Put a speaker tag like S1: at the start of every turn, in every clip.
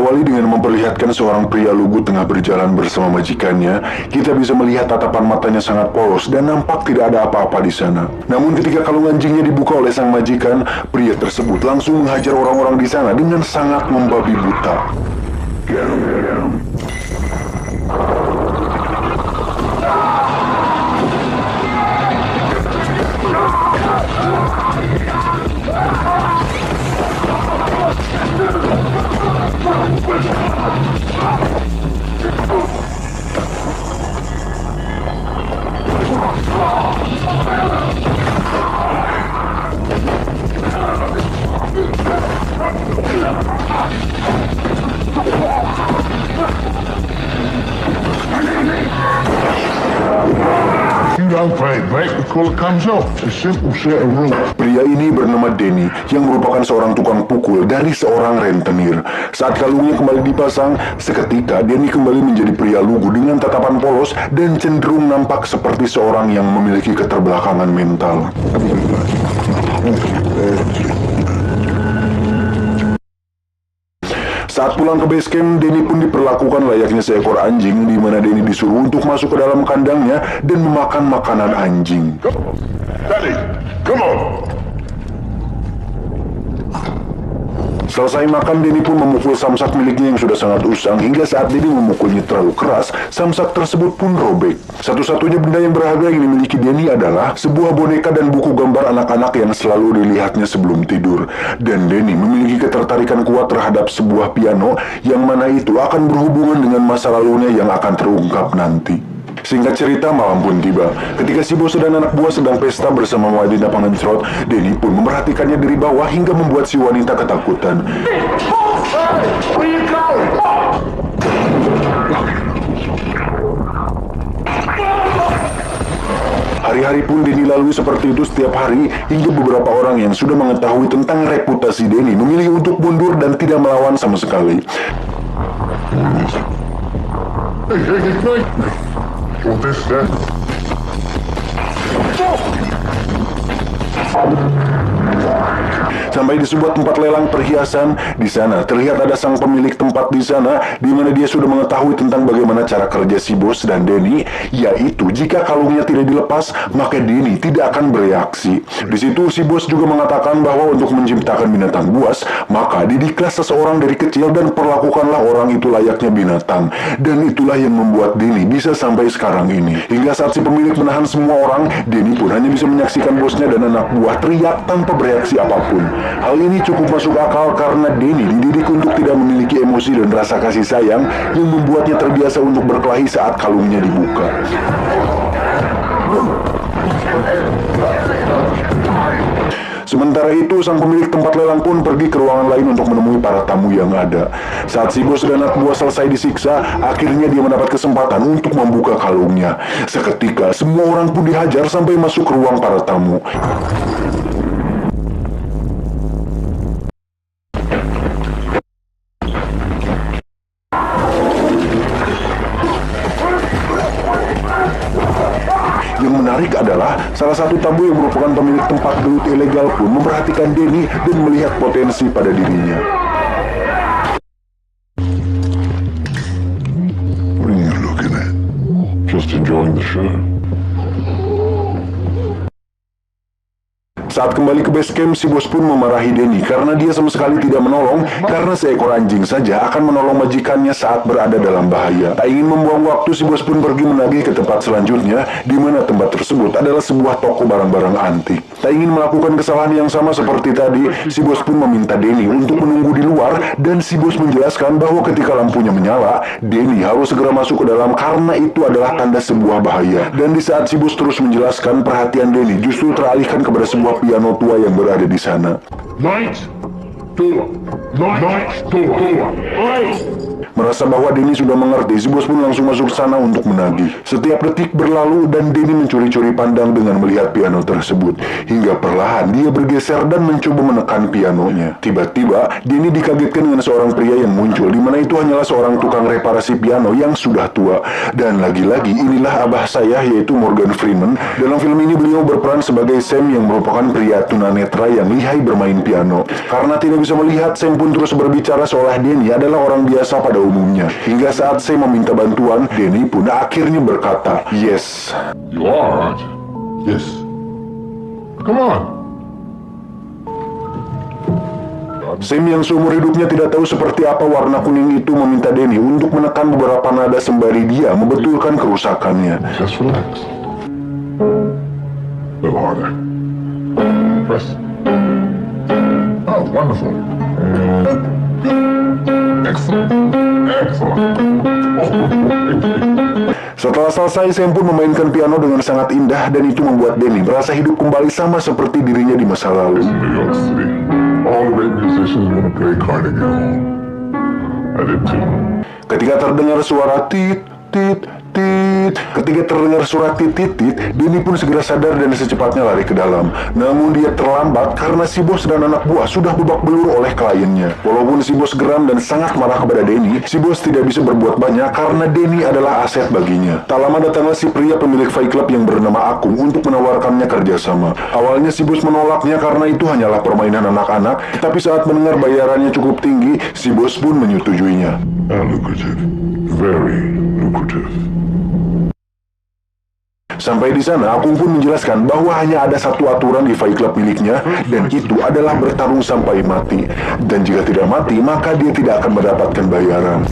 S1: Diawali dengan memperlihatkan seorang pria lugu tengah berjalan bersama majikannya. Kita bisa melihat tatapan matanya sangat polos dan nampak tidak ada apa-apa di sana. Namun ketika kalung anjingnya dibuka oleh sang majikan, pria tersebut langsung menghajar orang-orang di sana dengan sangat membabi buta. Pria ini bernama Denny, yang merupakan seorang tukang pukul dari seorang rentenir. Saat kalungnya kembali dipasang, seketika Denny kembali menjadi pria lugu dengan tatapan polos dan cenderung nampak seperti seorang yang memiliki keterbelakangan mental. Saat pulang ke base camp, Denny pun diperlakukan layaknya seekor anjing, di mana Denny disuruh untuk masuk ke dalam kandangnya dan memakan makanan anjing.
S2: Daddy, come on.
S1: Selesai makan, Denny pun memukul samsak miliknya yang sudah sangat usang, hingga saat Denny memukulnya terlalu keras, samsak tersebut pun robek. Satu-satunya benda yang berharga yang dimiliki Denny adalah sebuah boneka dan buku gambar anak-anak yang selalu dilihatnya sebelum tidur. Dan Denny memiliki ketertarikan kuat terhadap sebuah piano, yang mana itu akan berhubungan dengan masa lalunya yang akan terungkap nanti. Singkat cerita, malam pun tiba. Ketika si bos dan anak buah sedang pesta bersama wanita pengencrot, Denny pun memerhatikannya dari bawah hingga membuat si wanita ketakutan. Hari-hari pun Denny lalui seperti itu setiap hari, hingga beberapa orang yang sudah mengetahui tentang reputasi Denny memilih untuk mundur dan tidak melawan sama sekali. Sampai di sebuah tempat lelang perhiasan. Di sana terlihat ada sang pemilik tempat di sana, di mana dia sudah mengetahui tentang bagaimana cara kerja si bos dan Denny, yaitu jika kalungnya tidak dilepas, maka Denny tidak akan bereaksi. Di situ si bos juga mengatakan bahwa untuk menciptakan binatang buas, maka didiklah seseorang dari kecil dan perlakukanlah orang itu layaknya binatang. Dan itulah yang membuat Denny bisa sampai sekarang ini. Hingga saat si pemilik menahan semua orang, Denny pun hanya bisa menyaksikan bosnya dan anak buah teriak tanpa bereaksi apapun. Hal ini cukup masuk akal karena Denny dididik untuk tidak memiliki emosi dan rasa kasih sayang, yang membuatnya terbiasa untuk berkelahi saat kalungnya dibuka. Sementara itu, sang pemilik tempat lelang pun pergi ke ruangan lain untuk menemui para tamu yang ada. Saat si bos dan anak buah selesai disiksa, akhirnya dia mendapat kesempatan untuk membuka kalungnya. Seketika, semua orang pun dihajar sampai masuk ke ruang para tamu. Yang menarik adalah salah satu tamu yang merupakan pemilik tempat gelut ilegal pun memperhatikan Denny dan melihat potensi pada dirinya.
S2: What are you looking at? Just enjoying the show.
S1: Saat kembali ke base camp, si bos pun memarahi Denny karena dia sama sekali tidak menolong, karena seekor anjing saja akan menolong majikannya saat berada dalam bahaya. Tak ingin membuang waktu, si bos pun pergi menagih ke tempat selanjutnya, di mana tempat tersebut adalah sebuah toko barang-barang antik. Tak ingin melakukan kesalahan yang sama seperti tadi, si bos pun meminta Denny untuk menunggu di luar, dan si bos menjelaskan bahwa ketika lampunya menyala, Denny harus segera masuk ke dalam karena itu adalah tanda sebuah bahaya. Dan di saat si bos terus menjelaskan, perhatian Denny justru teralihkan kepada sebuah piano tua yang berada di sana.
S2: Night door. Night door.
S1: Merasa bahwa Denny sudah mengerti, si bos pun langsung masuk ke sana untuk menagih. Setiap detik berlalu dan Denny mencuri-curi pandang dengan melihat piano tersebut. Hingga perlahan dia bergeser dan mencoba menekan pianonya. Tiba-tiba Denny dikagetkan dengan seorang pria yang muncul, di mana itu hanyalah seorang tukang reparasi piano yang sudah tua. Dan lagi-lagi inilah abah saya, yaitu Morgan Freeman. Dalam film ini beliau berperan sebagai Sam yang merupakan pria tunanetra yang lihai bermain piano. Karena tidak bisa melihat, Sam pun terus berbicara seolah Denny adalah orang biasa pada umumnya. Hingga saat Sam meminta bantuan, Denny pun akhirnya berkata, "Yes."
S2: You are, aren't you? Yes. Come on.
S1: Sam yang seumur hidupnya tidak tahu seperti apa warna kuning itu meminta Denny untuk menekan beberapa nada sembari dia membetulkan kerusakannya.
S2: Just relax. A little harder. Press. Oh, wonderful. Excellent. Excellent.
S1: Setelah selesai, Sam pun memainkan piano dengan sangat indah dan itu membuat Denny merasa hidup kembali sama seperti dirinya di masa lalu.
S2: New York City. All the great musicians want to play Carnegie Hall. I did too.
S1: Ketika terdengar suara tit, tit, tit, ketika terdengar suara tit, tit, tit, Denny pun segera sadar dan secepatnya lari ke dalam. Namun dia terlambat karena si bos dan anak buah sudah babak belur oleh kliennya. Walaupun si bos geram dan sangat marah kepada Denny, si bos tidak bisa berbuat banyak karena Denny adalah aset baginya. Tak lama datanglah si pria pemilik Fight Club yang bernama Akung untuk menawarkannya kerjasama. Awalnya si bos menolaknya karena itu hanyalah permainan anak-anak, tapi saat mendengar bayarannya cukup tinggi, si bos pun menyetujuinya.
S2: Lucrative. Very lucrative.
S1: Sampai di sana, Akung pun menjelaskan bahwa hanya ada satu aturan di Fight Club miliknya, dan itu adalah bertarung sampai mati. Dan jika tidak mati, maka dia tidak akan mendapatkan bayaran.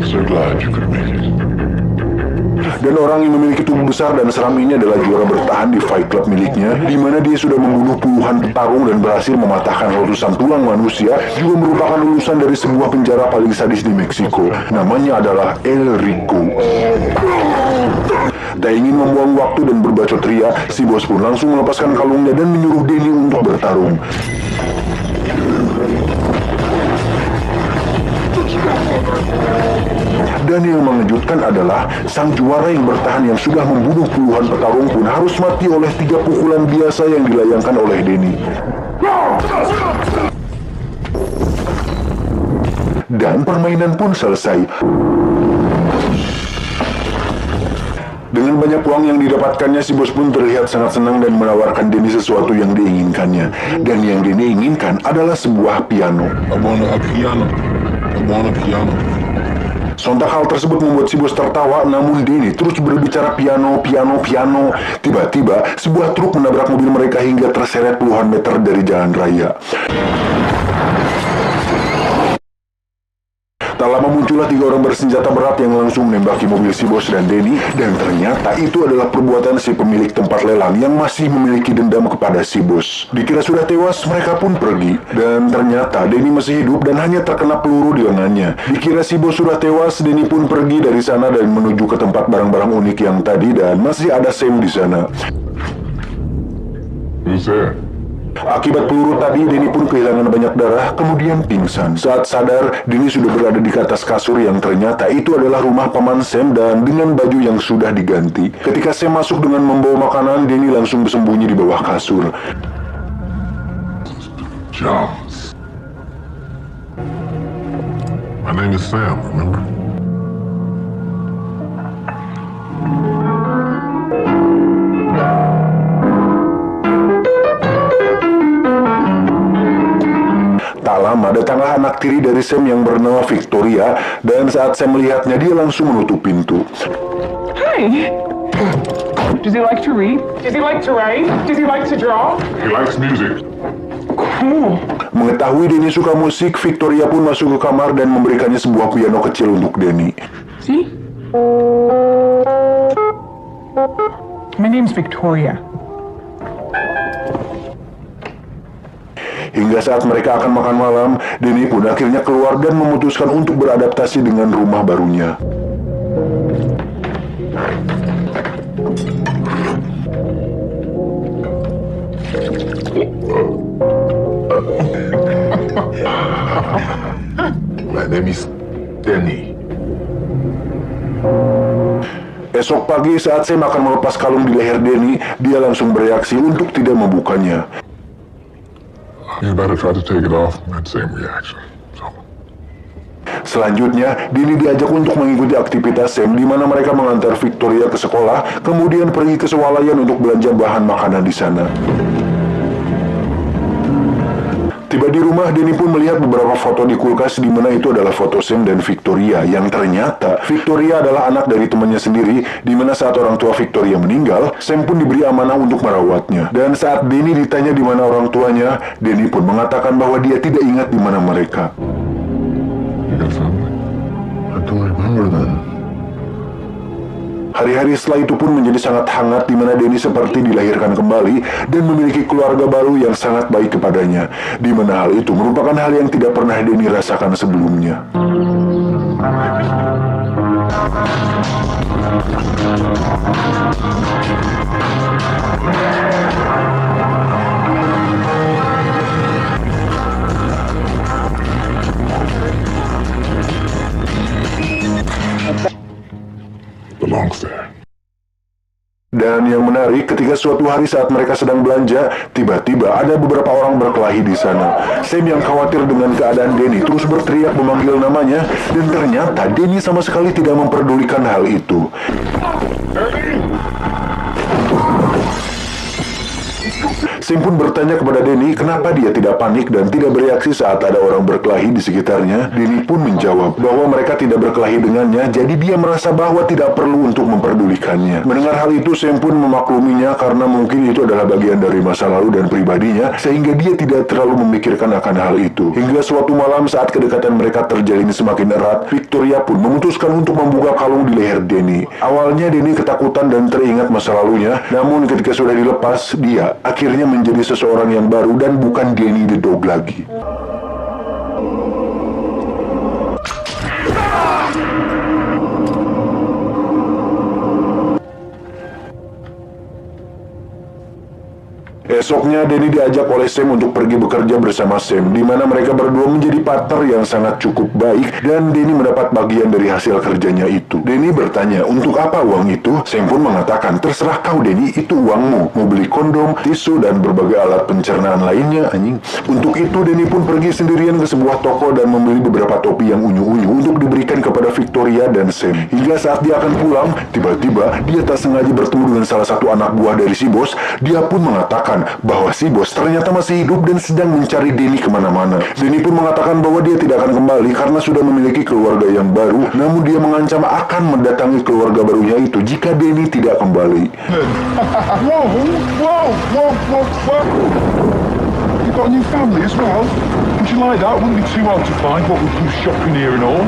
S2: So glad you could make it.
S1: Dan orang yang memiliki tubuh besar dan seram ini adalah juara bertahan di Fight Club miliknya, di mana dia sudah membunuh puluhan petarung dan berhasil mematahkan ratusan tulang manusia, juga merupakan lulusan dari sebuah penjara paling sadis di Meksiko. Namanya adalah El Rico. Tak ingin membuang waktu dan berbacot ria, si bos pun langsung melepaskan kalungnya dan menyuruh Denny untuk bertarung. Dan yang mengejutkan adalah sang juara yang bertahan yang sudah membunuh puluhan petarung pun harus mati oleh 3 pukulan biasa yang dilayangkan oleh Denny. Dan permainan pun selesai. Dengan banyak uang yang didapatkannya, si bos pun terlihat sangat senang dan menawarkan Denny sesuatu yang diinginkannya. Dan yang Denny inginkan adalah sebuah piano.
S2: I want a piano. I want a piano.
S1: Sontak hal tersebut membuat si bos tertawa, namun Denny terus berbicara piano, piano, piano. Tiba-tiba, sebuah truk menabrak mobil mereka hingga terseret puluhan meter dari jalan raya. Tak lama muncullah 3 orang bersenjata berat yang langsung menembaki mobil si bos dan Denny, dan ternyata itu adalah perbuatan si pemilik tempat lelang yang masih memiliki dendam kepada si bos. Dikira sudah tewas, mereka pun pergi, dan ternyata Denny masih hidup dan hanya terkena peluru di lengannya. Dikira si bos sudah tewas, Denny pun pergi dari sana dan menuju ke tempat barang-barang unik yang tadi, dan masih ada Sam di sana.
S2: Who's there?
S1: Akibat peluru tadi, Denny pun kehilangan banyak darah, kemudian pingsan. Saat sadar, Denny sudah berada di atas kasur yang ternyata itu adalah rumah paman Sam dan dengan baju yang sudah diganti. Ketika Sam masuk dengan membawa makanan, Denny langsung bersembunyi di bawah kasur.
S2: Jones. My name is Sam, remember?
S1: Tak lama datanglah anak tiri dari Sam yang bernama Victoria, dan saat Sam melihatnya, dia langsung menutup pintu.
S3: Hi. Does he like to read? Does he like to write? Does he like to draw?
S2: He likes music.
S3: Cool.
S1: Mengetahui Denny suka musik, Victoria pun masuk ke kamar dan memberikannya sebuah piano kecil untuk Denny.
S3: See? My name's Victoria.
S1: Hingga saat mereka akan makan malam, Denny pun akhirnya keluar dan memutuskan untuk beradaptasi dengan rumah barunya.
S2: name is Danny.
S1: Esok pagi saat Sam akan melepas kalung di leher Danny, dia langsung bereaksi untuk tidak membukanya.
S2: You better try to take it off. That same reaction. So.
S1: Selanjutnya, Danny diajak untuk mengikuti aktivitas Sam di mana mereka mengantar Victoria ke sekolah, kemudian pergi ke swalayan untuk belanja bahan makanan di sana. Tiba di rumah, Danny pun melihat beberapa foto di kulkas di mana itu adalah foto Sam dan Victoria, yang ternyata Victoria adalah anak dari temannya sendiri, di mana saat orang tua Victoria meninggal, Sam pun diberi amanah untuk merawatnya. Dan saat Danny ditanya di mana orang tuanya, Danny pun mengatakan bahwa dia tidak ingat di mana mereka.
S2: You got family? I don't remember that.
S1: Hari-hari setelah itu pun menjadi sangat hangat di mana Danny seperti dilahirkan kembali dan memiliki keluarga baru yang sangat baik kepadanya. Di mana hal itu merupakan hal yang tidak pernah Danny rasakan sebelumnya.
S2: Belongs there.
S1: Dan yang menarik, ketika suatu hari saat mereka sedang belanja, tiba-tiba ada beberapa orang berkelahi di sana. Sam yang khawatir dengan keadaan Danny terus berteriak memanggil namanya, dan ternyata Danny sama sekali tidak memperdulikan hal itu. Sam pun bertanya kepada Danny kenapa dia tidak panik dan tidak bereaksi saat ada orang berkelahi di sekitarnya. Danny pun menjawab bahwa mereka tidak berkelahi dengannya, jadi dia merasa bahwa tidak perlu untuk memperdulikannya. Mendengar hal itu, Sam pun memakluminya karena mungkin itu adalah bagian dari masa lalu dan pribadinya, sehingga dia tidak terlalu memikirkan akan hal itu. Hingga suatu malam saat kedekatan mereka terjalin semakin erat, Victoria pun memutuskan untuk membuka kalung di leher Danny. Awalnya Danny ketakutan dan teringat masa lalunya, namun ketika sudah dilepas, dia akhirnya menjadi seseorang yang baru dan bukan Danny the Dog lagi. Esoknya, Danny diajak oleh Sam untuk pergi bekerja bersama Sam, di mana mereka berdua menjadi partner yang sangat cukup baik, dan Danny mendapat bagian dari hasil kerjanya itu. Danny bertanya, untuk apa uang itu? Sam pun mengatakan, terserah kau Danny, itu uangmu. Mau beli kondom, tisu, dan berbagai alat pencernaan lainnya, anjing. Untuk itu, Danny pun pergi sendirian ke sebuah toko dan membeli beberapa topi yang unyu-unyu untuk diberikan kepada Victoria dan Sam. Hingga saat dia akan pulang, tiba-tiba dia tak sengaja bertemu dengan salah satu anak buah dari si bos. Dia pun mengatakan bahwa si bos ternyata masih hidup dan sedang mencari Danny kemana-mana. Danny pun mengatakan bahwa dia tidak akan kembali karena sudah memiliki keluarga yang baru, namun dia mengancam akan mendatangi keluarga barunya itu jika Danny tidak kembali.
S2: Whoa. You got a new family as well? Would you like that? Wouldn't be too hard to find, what with you shopping here and all.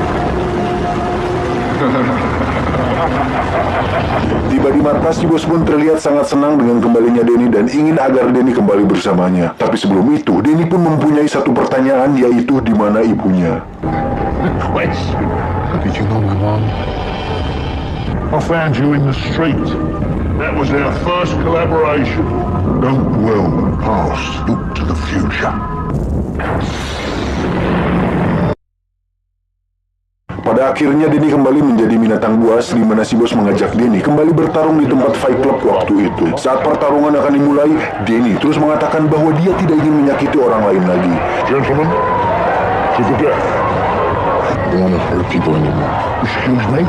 S1: Tiba di markas, si bos pun terlihat sangat senang dengan kembalinya Danny dan ingin agar Danny kembali bersamanya. Tapi sebelum itu, Danny pun mempunyai satu pertanyaan, yaitu di mana ibunya.
S2: Did you know my mom? I found you in the street. That was our first collaboration. Don't dwell on the past. Look to the future.
S1: Pada akhirnya Danny kembali menjadi binatang buas, di mana si bos mengajak Danny kembali bertarung di tempat Fight Club waktu itu. Saat pertarungan akan dimulai, Danny terus mengatakan bahwa dia tidak ingin menyakiti orang lain lagi.
S2: Gentlemen, to the death. I don't want to hurt people anymore. Excuse me?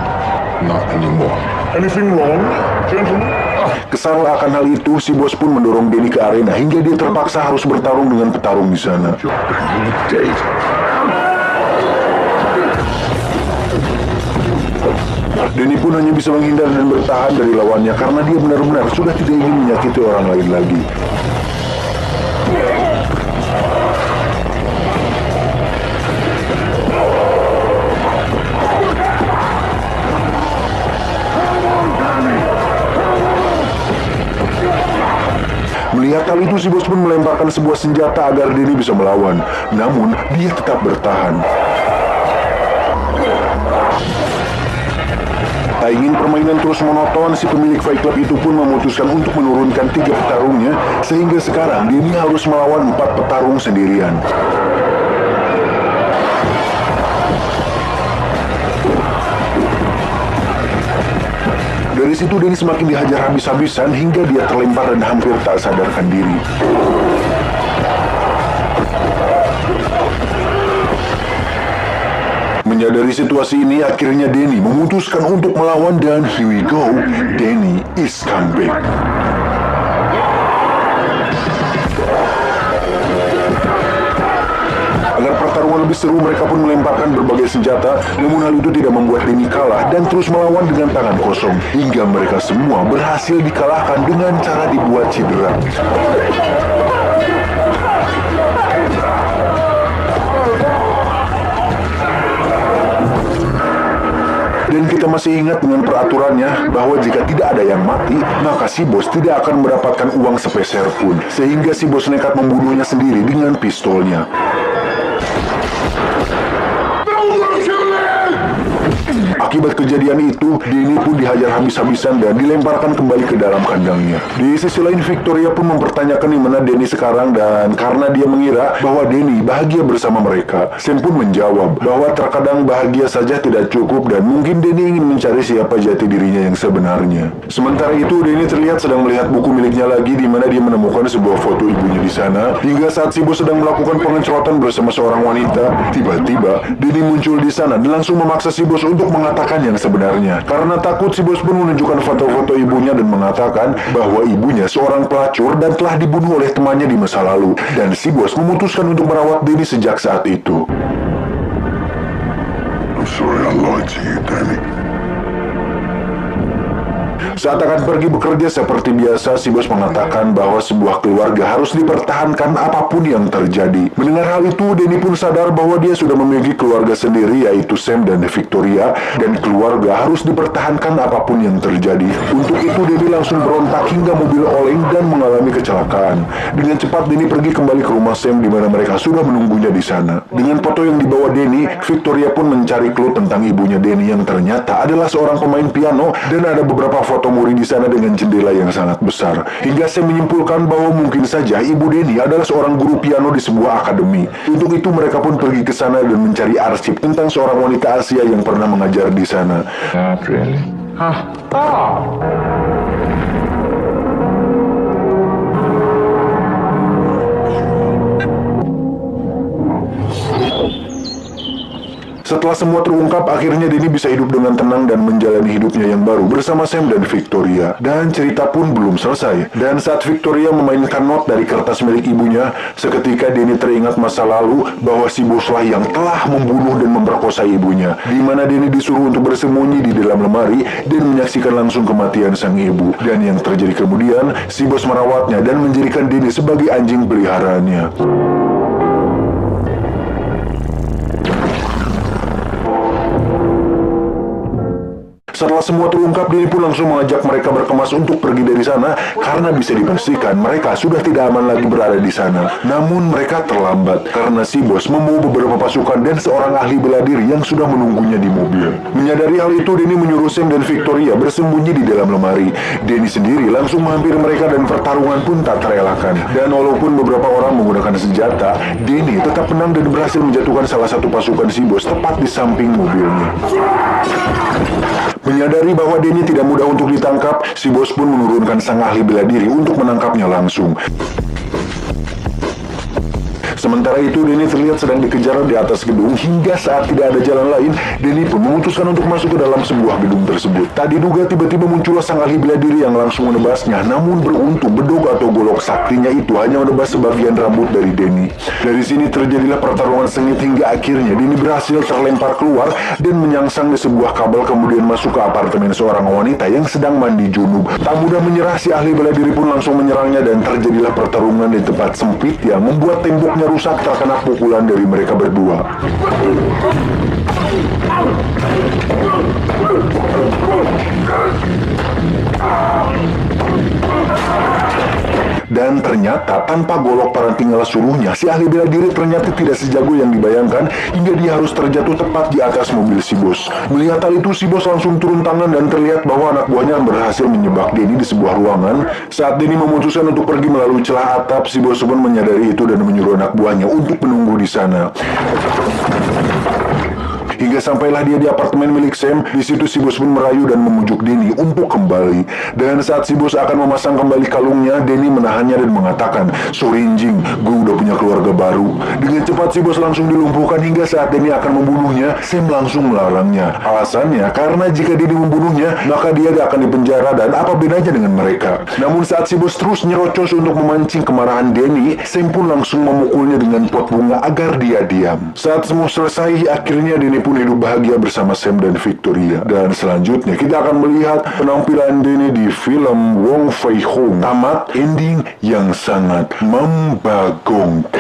S2: Not anymore. Anything wrong, gentlemen?
S1: Kesal akan hal itu, si bos pun mendorong Danny ke arena hingga dia terpaksa harus bertarung dengan petarung di sana. Danny pun hanya bisa menghindar dan bertahan dari lawannya karena dia benar-benar sudah tidak ingin menyakiti orang lain lagi. Melihat hal itu, si bos pun melemparkan sebuah senjata agar Danny bisa melawan. Namun, dia tetap bertahan. Tak ingin permainan terus monoton, si pemilik Fight Club itu pun memutuskan untuk menurunkan 3 petarungnya, sehingga sekarang Danny harus melawan 4 petarung sendirian. Dari situ Denny semakin dihajar habis-habisan hingga dia terlempar dan hampir tak sadarkan diri. Menyadari situasi ini, akhirnya Denny memutuskan untuk melawan dan here we go, Denny is come back. Agar pertarungan lebih seru, mereka pun melemparkan berbagai senjata, namun hal itu tidak membuat Denny kalah dan terus melawan dengan tangan kosong, hingga mereka semua berhasil dikalahkan dengan cara dibuat cedera. Dan kita masih ingat dengan peraturannya bahwa jika tidak ada yang mati, maka si bos tidak akan mendapatkan uang sepeser pun. Sehingga si bos nekat membunuhnya sendiri dengan pistolnya. Akibat kejadian itu, Denny pun dihajar habis-habisan dan dilemparkan kembali ke dalam kandangnya. Di sisi lain, Victoria pun mempertanyakan di mana Denny sekarang, dan karena dia mengira bahwa Denny bahagia bersama mereka, Sam pun menjawab bahwa terkadang bahagia saja tidak cukup dan mungkin Denny ingin mencari siapa jati dirinya yang sebenarnya. Sementara itu, Denny terlihat sedang melihat buku miliknya lagi di mana dia menemukan sebuah foto ibunya di sana. Hingga saat si bos sedang melakukan pengecoran bersama seorang wanita, tiba-tiba Denny muncul di sana dan langsung memaksa si bos untuk mengatakan yang sebenarnya. Karena takut, si bos pun menunjukkan foto-foto ibunya dan mengatakan bahwa ibunya seorang pelacur dan telah dibunuh oleh temannya di masa lalu. Dan si bos memutuskan untuk merawat Denny sejak saat itu.
S2: I'm sorry I lied to you, Danny.
S1: Saat akan pergi bekerja seperti biasa, si bos mengatakan bahwa sebuah keluarga harus dipertahankan apapun yang terjadi. Mendengar hal itu, Denny pun sadar bahwa dia sudah memiliki keluarga sendiri, yaitu Sam dan Victoria, dan keluarga harus dipertahankan apapun yang terjadi. Untuk itu, Denny langsung berontak hingga mobil oleng dan mengalami kecelakaan. Dengan cepat, Denny pergi kembali ke rumah Sam di mana mereka sudah menunggunya di sana. Dengan foto yang dibawa Denny, Victoria pun mencari clue tentang ibunya Denny yang ternyata adalah seorang pemain piano, dan ada beberapa foto muri di sana dengan jendela yang sangat besar. Hingga saya menyimpulkan bahwa mungkin saja ibu Denny adalah seorang guru piano di sebuah akademi. Untuk itu mereka pun pergi ke sana dan mencari arsip tentang seorang wanita Asia yang pernah mengajar di sana.
S2: Not really.
S1: Setelah semua terungkap, akhirnya Denny bisa hidup dengan tenang dan menjalani hidupnya yang baru bersama Sam dan Victoria. Dan cerita pun belum selesai. Dan saat Victoria memainkan not dari kertas milik ibunya, seketika Denny teringat masa lalu bahwa si boslah yang telah membunuh dan memperkosa ibunya. Di mana Denny disuruh untuk bersembunyi di dalam lemari dan menyaksikan langsung kematian sang ibu. Dan yang terjadi kemudian, si bos merawatnya dan menjadikan Denny sebagai anjing peliharaannya. Setelah semua terungkap, Denny pun langsung mengajak mereka berkemas untuk pergi dari sana karena bisa dipastikan mereka sudah tidak aman lagi berada di sana. Namun mereka terlambat karena si bos membawa beberapa pasukan dan seorang ahli bela diri yang sudah menunggunya di mobil. Menyadari hal itu, Denny menyuruh Sam dan Victoria bersembunyi di dalam lemari. Denny sendiri langsung menghampiri mereka dan pertarungan pun tak terelakkan. Dan walaupun beberapa orang menggunakan senjata, Denny tetap menang dan berhasil menjatuhkan salah satu pasukan si bos tepat di samping mobilnya. Menyadari bahwa Denny tidak mudah untuk ditangkap, si bos pun menurunkan sang ahli bela diri untuk menangkapnya langsung. Sementara itu, Denny terlihat sedang dikejar di atas gedung hingga saat tidak ada jalan lain, Denny pun memutuskan untuk masuk ke dalam sebuah gedung tersebut. Tak diduga, tiba-tiba muncullah sang ahli bela diri yang langsung menebasnya. Namun beruntung, bedog atau golok saktinya itu hanya menebas sebagian rambut dari Denny. Dari sini terjadilah pertarungan sengit hingga akhirnya Denny berhasil terlempar keluar dan menyangsang di sebuah kabel, kemudian masuk ke apartemen seorang wanita yang sedang mandi junub. Tak mudah menyerah, si ahli bela diri pun langsung menyerangnya dan terjadilah pertarungan di tempat sempit yang membuat temboknya rusak terkena pukulan dari mereka berdua. Dan ternyata tanpa golok parantinggal suruhnya, si ahli bela diri ternyata tidak sejago yang dibayangkan hingga dia harus terjatuh tepat di atas mobil si bos. Melihat hal itu, si bos langsung turun tangan dan terlihat bahwa anak buahnya berhasil menyebak Denny di sebuah ruangan. Saat Denny memutuskan untuk pergi melalui celah atap, si bos pun menyadari itu dan menyuruh anak buahnya untuk menunggu di sana. hingga sampailah dia di apartemen milik Sam. Di situ si bos pun merayu dan memujuk Denny untuk kembali. Dan saat si bos akan memasang kembali kalungnya, Denny menahannya dan mengatakan, "Sorry Jing, gue udah punya keluarga baru." Dengan cepat si bos langsung dilumpuhkan hingga saat Denny akan membunuhnya, Sam langsung melarangnya. Alasannya karena jika Denny membunuhnya, maka dia akan dipenjara dan apa bedanya dengan mereka. Namun saat si bos terus nyerocos untuk memancing kemarahan Denny, Sam pun langsung memukulnya dengan pot bunga agar dia diam. Saat semua selesai, akhirnya Denny pun hidup bahagia bersama Sam dan Victoria. Dan selanjutnya kita akan melihat penampilan Denny di film Wong Fei Hung. Tamat ending yang sangat membagongkan.